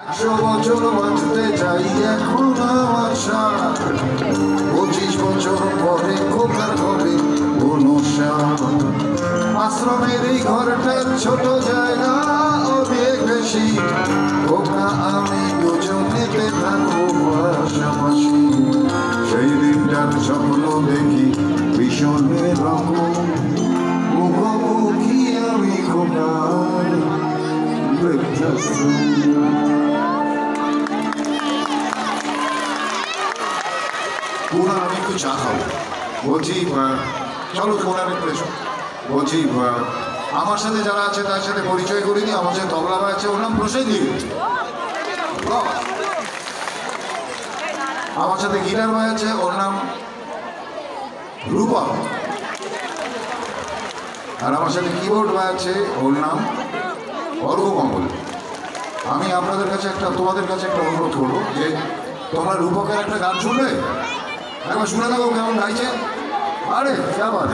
বছর বাঁচতে চাই এখন আমার সারা 25 বছর পরে খোকার হবে আশ্রমের এই ঘরটার ছোট জায়গা অনেক বেশি খোকা আমি দুজনেতে থাকবো পাশাপাশি সেই দিনটার স্বপ্ন দেখি ভীষণ রকম মুখোমুখি আমি খোকার পুরা আমি একটু চা খাবো বলছি চলো কোনার একটু এসো বলছি আমার সাথে যারা আছে তার সাথে পরিচয় করে দিই আমার সাথে তবলা আছে ওর নাম প্রসেনজিৎ আমার সাথে গিটার ভাই আছে ওর নাম রূপা আর আমার সাথে কিবোর্ড ভাই আছে ওর নাম অর্ঘ কমল আমি আপনাদের কাছে তোমাদের কাছে একটা অনুরোধ করবো যে তোমরা রূপকের একটা গান শুনবে একবার শুনে দেখো কেমন গাইছে আরে কে বাত